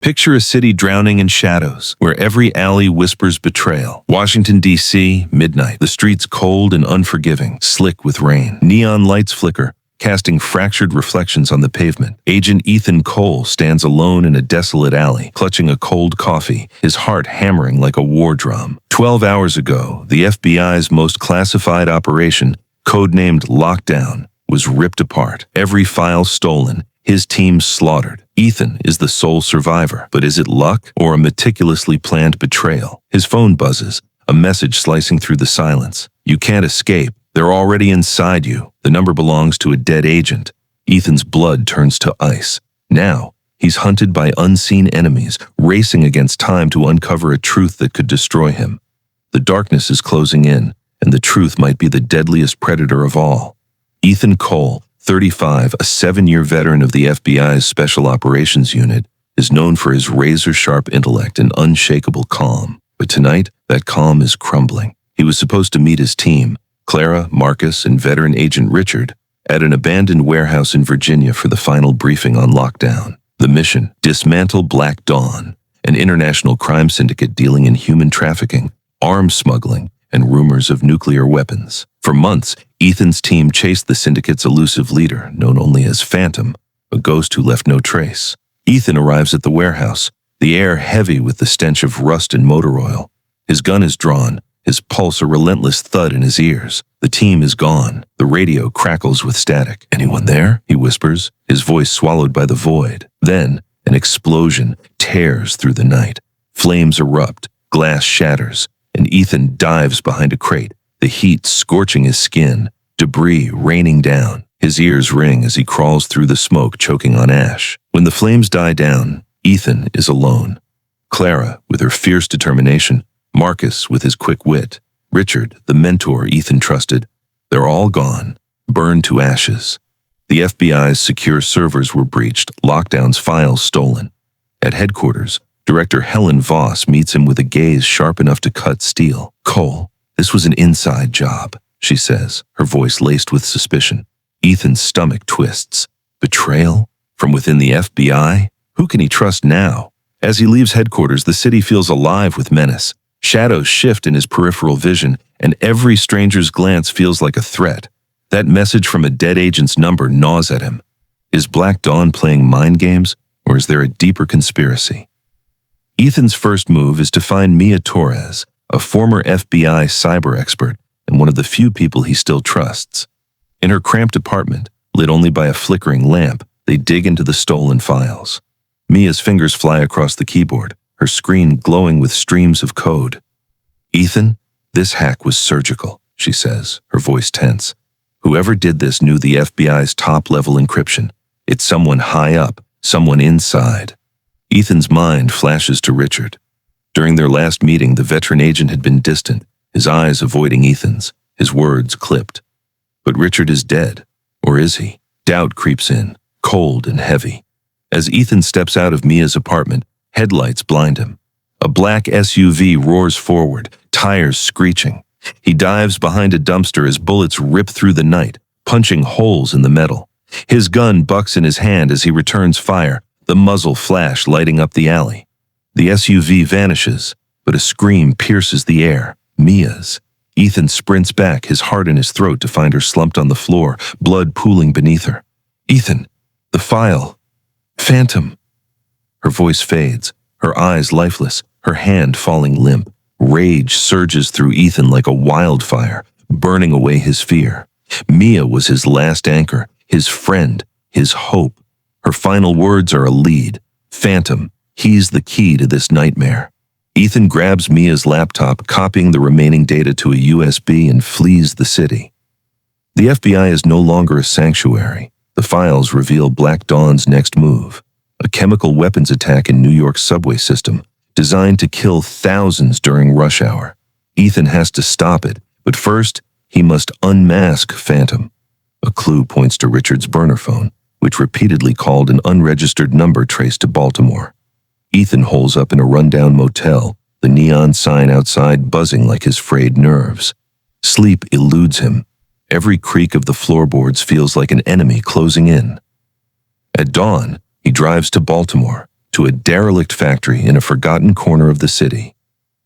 Picture a city drowning in shadows, where every alley whispers betrayal. Washington, D.C., midnight. The streets cold and unforgiving, slick with rain. Neon lights flicker, casting fractured reflections on the pavement. Agent Ethan Cole stands alone in a desolate alley, clutching a cold coffee, his heart hammering like a war drum. 12 hours ago, the FBI's most classified operation, codenamed Lockdown, was ripped apart. Every file stolen, his team slaughtered. Ethan is the sole survivor, but is it luck or a meticulously planned betrayal? His phone buzzes, a message slicing through the silence. You can't escape. They're already inside you. The number belongs to a dead agent. Ethan's blood turns to ice. Now, he's hunted by unseen enemies, racing against time to uncover a truth that could destroy him. The darkness is closing in, and the truth might be the deadliest predator of all. Ethan Cole, 35, a 7-year veteran of the FBI's Special Operations Unit, is known for his razor-sharp intellect and unshakable calm. But tonight, that calm is crumbling. He was supposed to meet his team, Clara, Marcus, and veteran agent Richard, at an abandoned warehouse in Virginia for the final briefing on lockdown. The mission: dismantle Black Dawn, an international crime syndicate dealing in human trafficking, arms smuggling, and rumors of nuclear weapons. For months, Ethan's team chased the syndicate's elusive leader, known only as Phantom, a ghost who left no trace. Ethan arrives at the warehouse, the air heavy with the stench of rust and motor oil. His gun is drawn, his pulse a relentless thud in his ears. The team is gone. The radio crackles with static. "Anyone there?" he whispers, his voice swallowed by the void. Then, an explosion tears through the night. Flames erupt, glass shatters, and Ethan dives behind a crate, the heat scorching his skin, debris raining down. His ears ring as he crawls through the smoke, choking on ash. When the flames die down, Ethan is alone. Clara, with her fierce determination, Marcus, with his quick wit, Richard, the mentor Ethan trusted, they're all gone, burned to ashes. The FBI's secure servers were breached, Lockdown's files stolen. At headquarters, Director Helen Voss meets him with a gaze sharp enough to cut steel. "Cole, this was an inside job," she says, her voice laced with suspicion. Ethan's stomach twists. Betrayal? From within the FBI? Who can he trust now? As he leaves headquarters, the city feels alive with menace. Shadows shift in his peripheral vision, and every stranger's glance feels like a threat. That message from a dead agent's number gnaws at him. Is Black Dawn playing mind games, or is there a deeper conspiracy? Ethan's first move is to find Mia Torres, a former FBI cyber expert and one of the few people he still trusts. In her cramped apartment, lit only by a flickering lamp, they dig into the stolen files. Mia's fingers fly across the keyboard, her screen glowing with streams of code. "Ethan, this hack was surgical," she says, her voice tense. "Whoever did this knew the FBI's top-level encryption. It's someone high up, someone inside." Ethan's mind flashes to Richard. During their last meeting, the veteran agent had been distant, his eyes avoiding Ethan's, his words clipped. But Richard is dead. Or is he? Doubt creeps in, cold and heavy. As Ethan steps out of Mia's apartment, headlights blind him. A black SUV roars forward, tires screeching. He dives behind a dumpster as bullets rip through the night, punching holes in the metal. His gun bucks in his hand as he returns fire, the muzzle flash lighting up the alley. The SUV vanishes, but a scream pierces the air. Mia's. Ethan sprints back, his heart in his throat, to find her slumped on the floor, blood pooling beneath her. "Ethan, the file. Phantom." Her voice fades, her eyes lifeless, her hand falling limp. Rage surges through Ethan like a wildfire, burning away his fear. Mia was his last anchor, his friend, his hope. Her final words are a lead. Phantom, he's the key to this nightmare. Ethan grabs Mia's laptop, copying the remaining data to a USB, and flees the city. The FBI is no longer a sanctuary. The files reveal Black Dawn's next move, a chemical weapons attack in New York's subway system, designed to kill thousands during rush hour. Ethan has to stop it, but first, he must unmask Phantom. A clue points to Richard's burner phone, which repeatedly called an unregistered number traced to Baltimore. Ethan holes up in a rundown motel, the neon sign outside buzzing like his frayed nerves. Sleep eludes him. Every creak of the floorboards feels like an enemy closing in. At dawn, he drives to Baltimore, to a derelict factory in a forgotten corner of the city.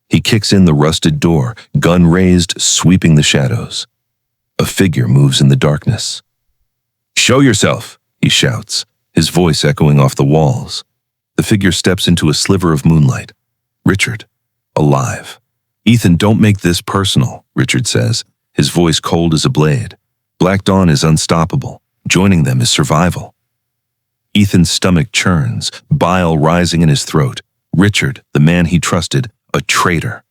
He kicks in the rusted door, gun raised, sweeping the shadows. A figure moves in the darkness. "Show yourself," he shouts, his voice echoing off the walls. The figure steps into a sliver of moonlight. Richard, alive. "Ethan, don't make this personal," Richard says, his voice cold as a blade. "Black Dawn is unstoppable. Joining them is survival." Ethan's stomach churns, bile rising in his throat. Richard, the man he trusted, a traitor.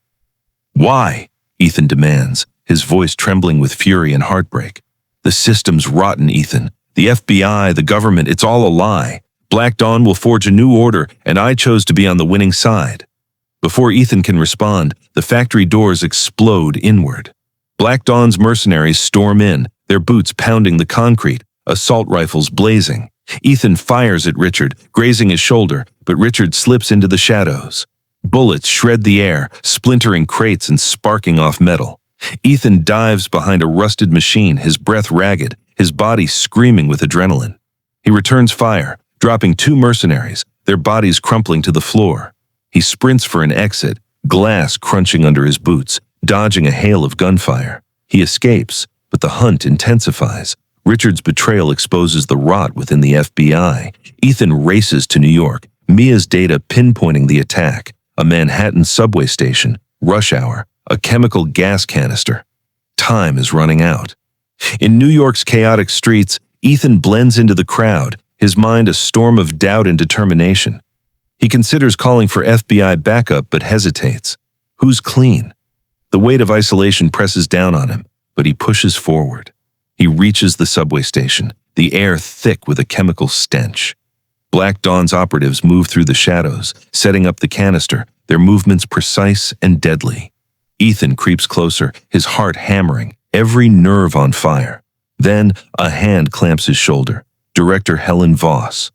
"Why?" Ethan demands, his voice trembling with fury and heartbreak. "The system's rotten, Ethan. The FBI, the government, it's all a lie. Black Dawn will forge a new order, and I chose to be on the winning side." Before Ethan can respond, the factory doors explode inward. Black Dawn's mercenaries storm in, their boots pounding the concrete, assault rifles blazing. Ethan fires at Richard, grazing his shoulder, but Richard slips into the shadows. Bullets shred the air, splintering crates and sparking off metal. Ethan dives behind a rusted machine, his breath ragged, his body screaming with adrenaline. He returns fire, dropping 2 mercenaries, their bodies crumpling to the floor. He sprints for an exit, glass crunching under his boots, dodging a hail of gunfire. He escapes, but the hunt intensifies. Richard's betrayal exposes the rot within the FBI. Ethan races to New York, Mia's data pinpointing the attack. A Manhattan subway station, rush hour, a chemical gas canister. Time is running out. In New York's chaotic streets, Ethan blends into the crowd, his mind a storm of doubt and determination. He considers calling for FBI backup but hesitates. Who's clean? The weight of isolation presses down on him, but he pushes forward. He reaches the subway station, the air thick with a chemical stench. Black Dawn's operatives move through the shadows, setting up the canister, their movements precise and deadly. Ethan creeps closer, his heart hammering, every nerve on fire. Then a hand clamps his shoulder. Director Helen Voss.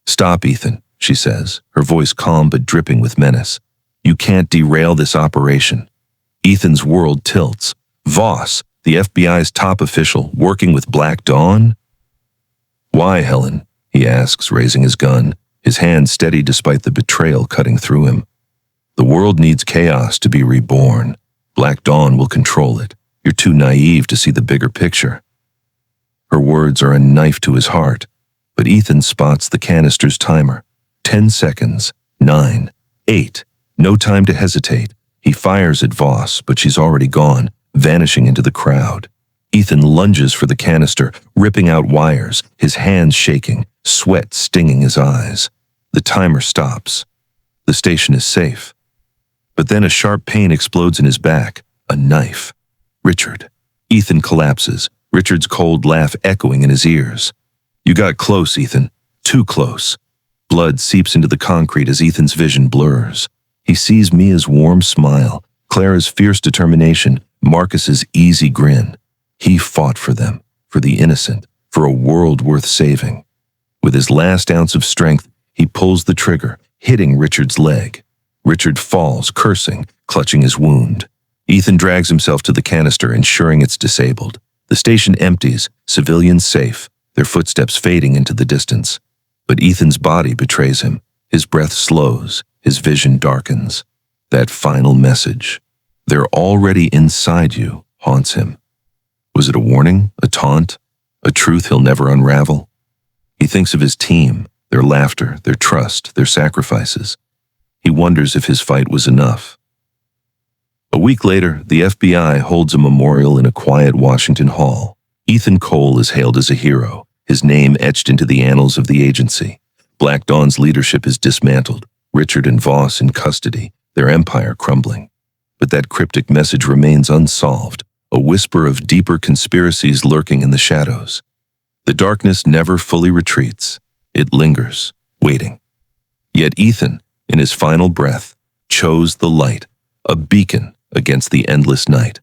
"Stop, Ethan," she says, her voice calm but dripping with menace. "You can't derail this operation." Ethan's world tilts. Voss, the FBI's top official, working with Black Dawn? "Why, Helen?" he asks, raising his gun, his hand steady despite the betrayal cutting through him. "The world needs chaos to be reborn. Black Dawn will control it. You're too naive to see the bigger picture." Her words are a knife to his heart, but Ethan spots the canister's timer. 10 seconds. 9. 8. No time to hesitate. He fires at Voss, but she's already gone, vanishing into the crowd. Ethan lunges for the canister, ripping out wires, his hands shaking, sweat stinging his eyes. The timer stops. The station is safe. But then a sharp pain explodes in his back. A knife. Richard. Ethan collapses, Richard's cold laugh echoing in his ears. "You got close, Ethan. Too close." Blood seeps into the concrete as Ethan's vision blurs. He sees Mia's warm smile, Clara's fierce determination, Marcus's easy grin. He fought for them, for the innocent, for a world worth saving. With his last ounce of strength, he pulls the trigger, hitting Richard's leg. Richard falls, cursing, clutching his wound. Ethan drags himself to the canister, ensuring it's disabled. The station empties, civilians safe, their footsteps fading into the distance. But Ethan's body betrays him. His breath slows, his vision darkens. That final message, "They're already inside you," haunts him. Was it a warning, a taunt, a truth he'll never unravel? He thinks of his team, their laughter, their trust, their sacrifices. He wonders if his fight was enough. A week later, the FBI holds a memorial in a quiet Washington hall. Ethan Cole is hailed as a hero, his name etched into the annals of the agency. Black Dawn's leadership is dismantled, Richard and Voss in custody, their empire crumbling. But that cryptic message remains unsolved, a whisper of deeper conspiracies lurking in the shadows. The darkness never fully retreats. It lingers, waiting. Yet Ethan, in his final breath, chose the light, a beacon against the endless night.